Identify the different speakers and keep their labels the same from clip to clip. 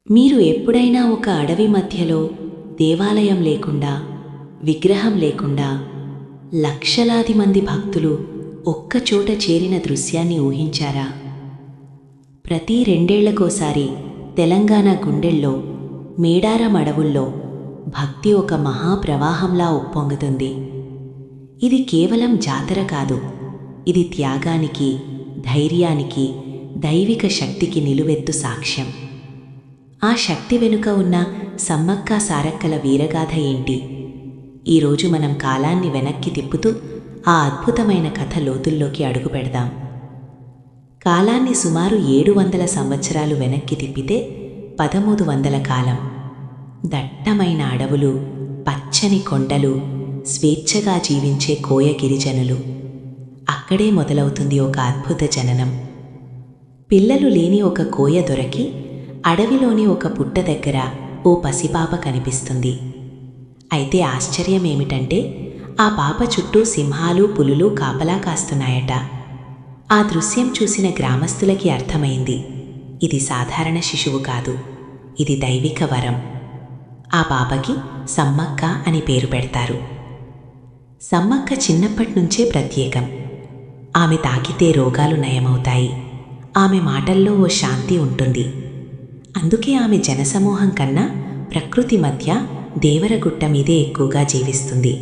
Speaker 1: మీరు ఎప్పుడైనా ఒక అడవి మధ్యలో దేవాలయం లేకుండా, విగ్రహం లేకుండా, లక్షలాది మంది భక్తులు ఒక్కచోట చేరిన దృశ్యాన్ని ఊహించారా? ప్రతి రెండేళ్లకోసారి తెలంగాణ గుండెల్లో, మేడారం అడవుల్లో భక్తి ఒక మహాప్రవాహంలా ఉప్పొంగుతుంది. ఇది కేవలం జాతర కాదు, ఇది త్యాగానికి, ధైర్యానికి, దైవిక శక్తికి నిలువెత్తు సాక్ష్యం. ఆ శక్తి వెనుక ఉన్న సమ్మక్క సారక్కల వీరగాథ ఏంటి? ఈరోజు మనం కాలాన్ని వెనక్కి తిప్పుతూ ఆ అద్భుతమైన కథ లోతుల్లోకి అడుగుపెడదాం. కాలాన్ని సుమారు 700 సంవత్సరాలు వెనక్కి తిప్పితే 1300 కాలం. దట్టమైన అడవులు, పచ్చని కొండలు, స్వేచ్ఛగా జీవించే కోయ గిరిజనులు. అక్కడే మొదలవుతుంది ఒక అద్భుత జననం. పిల్లలు లేని ఒక కోయ దొరికి అడవిలోని ఒక పుట్ట దగ్గర ఓ పసిపాప కనిపిస్తుంది. అయితే ఆశ్చర్యమేమిటంటే ఆ పాప చుట్టూ సింహాలు, పులులు కాపలా కాస్తున్నాయట. ఆ దృశ్యం చూసిన గ్రామస్తులకి అర్థమైంది, ఇది సాధారణ శిశువు కాదు, ఇది దైవిక వరం. ఆ పాపకి సమ్మక్క అని పేరు పెడతారు. సమ్మక్క చిన్నప్పటినుంచే ప్రత్యేకం. ఆమె తాకితే రోగాలు నయమవుతాయి. ఆమె మాటల్లో ఓ శాంతి ఉంటుంది. అందుకే ఆమె జనసమూహం కన్నా ప్రకృతి మధ్య దేవరగుట్ట మీదే ఎక్కువగా జీవిస్తుంది.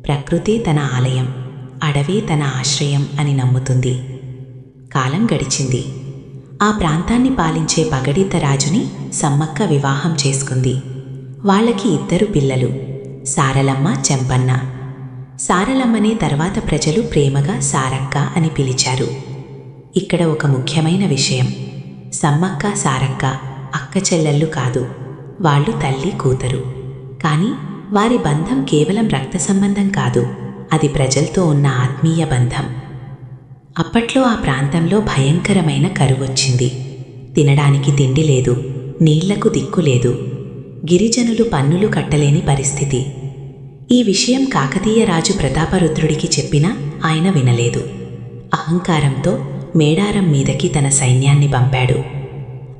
Speaker 1: ప్రకృతే తన ఆలయం, అడవే తన ఆశ్రయం అని నమ్ముతుంది. కాలం గడిచింది. ఆ ప్రాంతాన్ని పాలించే పగడిత రాజుని సమ్మక్క వివాహం చేసుకుంది. వాళ్ళకి 2 పిల్లలు, సారలమ్మ, చెంపన్న. సారలమ్మనే తర్వాత ప్రజలు ప్రేమగా సారక్క అని పిలిచారు. ఇక్కడ ఒక ముఖ్యమైన విషయం, సమ్మక్క, సారక్క అక్క చెల్లెళ్ళు కాదు, వాళ్ళు తల్లి కూతురు. కానీ వారి బంధం కేవలం రక్త సంబంధం కాదు, అది ప్రజలతో ఉన్న ఆత్మీయ బంధం. అప్పట్లో ఆ ప్రాంతంలో భయంకరమైన కరువొచ్చింది. తినడానికి తిండి లేదు, నీళ్లకు దిక్కు లేదు. గిరిజనులు పన్నులు కట్టలేని పరిస్థితి. ఈ విషయం కాకతీయ రాజు ప్రతాపరుద్రుడికి చెప్పినా ఆయన వినలేదు. అహంకారంతో మేడారం మీదకి తన సైన్యాన్ని పంపాడు.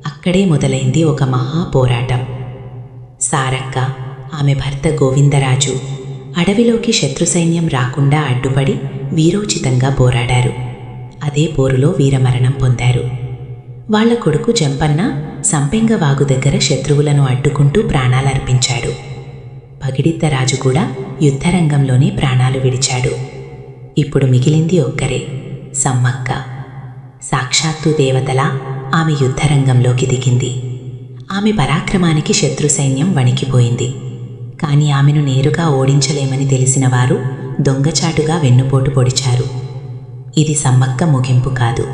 Speaker 1: అక్కడే మొదలైంది ఒక మహా పోరాటం. సారక్క, ఆమె భర్త గోవిందరాజు అడవిలోకి శత్రు సైన్యం రాకుండా అడ్డుపడి వీరోచితంగా పోరాడారు. అదే పోరులో వీరమరణం పొందారు. వాళ్ల కొడుకు జంపన్న సంపెంగవాగు దగ్గర శత్రువులను అడ్డుకుంటూ ప్రాణాలర్పించాడు. పగిడిద్దరాజు కూడా యుద్ధరంగంలోనే ప్రాణాలు విడిచాడు. ఇప్పుడు మిగిలింది ఒక్కరే, సమ్మక్క. సాక్షాత్తు దేవతలా ఆమె యుద్ధరంగంలోకి దిగింది. ఆమె పరాక్రమానికి శత్రు సైన్యం వణికిపోయింది. కానీ ఆమెను నేరుగా ఓడించలేమని తెలిసిన వారు దొంగచాటుగా వెన్నుపోటు పొడిచారు. ఇది సమ్మక్క ముగింపు కాదు,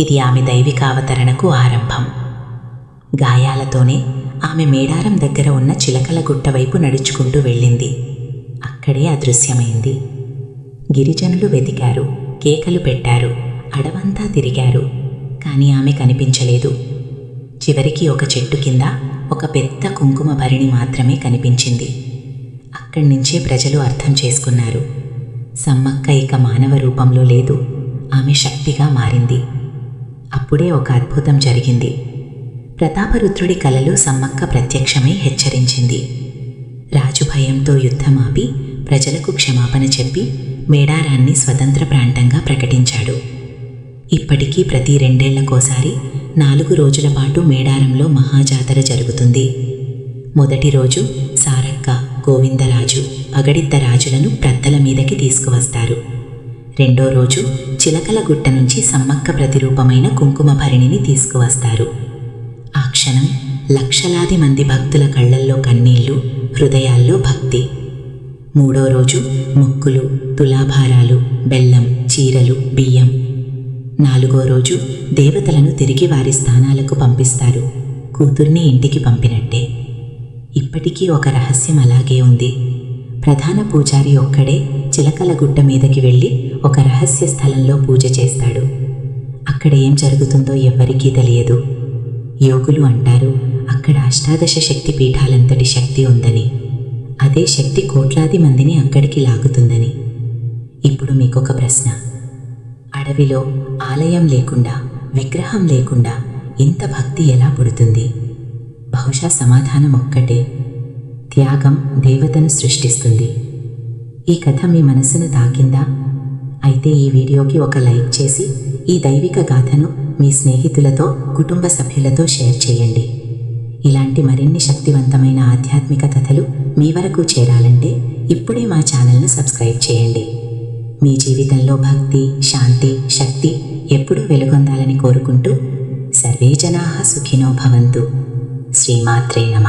Speaker 1: ఇది ఆమె దైవికావతరణకు ఆరంభం. గాయాలతోనే ఆమె మేడారం దగ్గర ఉన్న చిలకల గుట్ట వైపు నడుచుకుంటూ వెళ్ళింది. అక్కడే అదృశ్యమైంది. గిరిజనులు వెతికారు, కేకలు పెట్టారు, అడవంతా తిరిగారు. కానీ ఆమె కనిపించలేదు. చివరికి ఒక చెట్టు కింద ఒక పెద్ద కుంకుమ భరిణి మాత్రమే కనిపించింది. అక్కడి నుంచే ప్రజలు అర్థం చేసుకున్నారు, సమ్మక్క ఇక మానవ రూపంలో లేదు, ఆమె శక్తిగా మారింది. అప్పుడే ఒక అద్భుతం జరిగింది. ప్రతాపరుద్రుడి కలలో సమ్మక్క ప్రత్యక్షమై హెచ్చరించింది. రాజు భయంతో యుద్ధమాపి ప్రజలకు క్షమాపణ చెప్పి మేడారాన్ని స్వతంత్ర ప్రాంతంగా ప్రకటించాడు. ఇప్పటికీ ప్రతి 2 ఏళ్లకోసారి 4 రోజుల పాటు మేడారంలో మహాజాతర జరుగుతుంది. మొదటి రోజు సారక్క, గోవిందరాజు, పగడిద్ద రాజులను ప్రద్దల మీదకి తీసుకువస్తారు. రెండో రోజు చిలకల గుట్ట నుంచి సమ్మక్క ప్రతిరూపమైన కుంకుమ భరిణిని తీసుకువస్తారు. ఆ క్షణం లక్షలాది మంది భక్తుల కళ్లల్లో కన్నీళ్లు, హృదయాల్లో భక్తి. మూడో రోజు మొక్కులు, తులాభారాలు, బెల్లం, చీరలు, బియ్యం. 4వ రోజు దేవతలను తిరిగి వారి స్థానాలకు పంపిస్తారు, కూతుర్ని ఇంటికి పంపినట్టే. ఇప్పటికీ ఒక రహస్యం అలాగే ఉంది. ప్రధాన పూజారి ఒక్కడే చిలకల గుట్ట మీదకి వెళ్ళి ఒక రహస్య స్థలంలో పూజ చేస్తాడు. అక్కడ ఏం జరుగుతుందో ఎవ్వరికీ తెలియదు. యోగులు అంటారు అక్కడ అష్టాదశ శక్తి పీఠాలంతటి శక్తి ఉందని. అదే శక్తి కోట్లాది మందిని అక్కడికి లాగుతుందని. ఇప్పుడు మీకొక ప్రశ్న, అడవిలో ఆలయం లేకుండా, విగ్రహం లేకుండా ఇంత భక్తి ఎలా పుడుతుంది?
Speaker 2: బహుశా సమాధానం ఒక్కటే: త్యాగం దేవతను సృష్టిస్తుంది. ఈ కథ మీ మనసును తాకిందా? అయితే ఈ వీడియోకి ఒక లైక్ చేసి ఈ దైవిక గాథను మీ స్నేహితులతో, కుటుంబ సభ్యులతో షేర్ చేయండి. ఇలాంటి మరిన్ని శక్తివంతమైన ఆధ్యాత్మిక కథలు మీ వరకు చేరాలంటే ఇప్పుడే మా ఛానల్ను సబ్స్క్రైబ్ చేయండి. మీ జీవితంలో భక్తి, శాంతి, శక్తి ఎప్పుడూ వెలుగొందాలని కోరుకుంటూ సర్వే జనాః సుఖినో భవంతు. శ్రీమాత్రే నమః.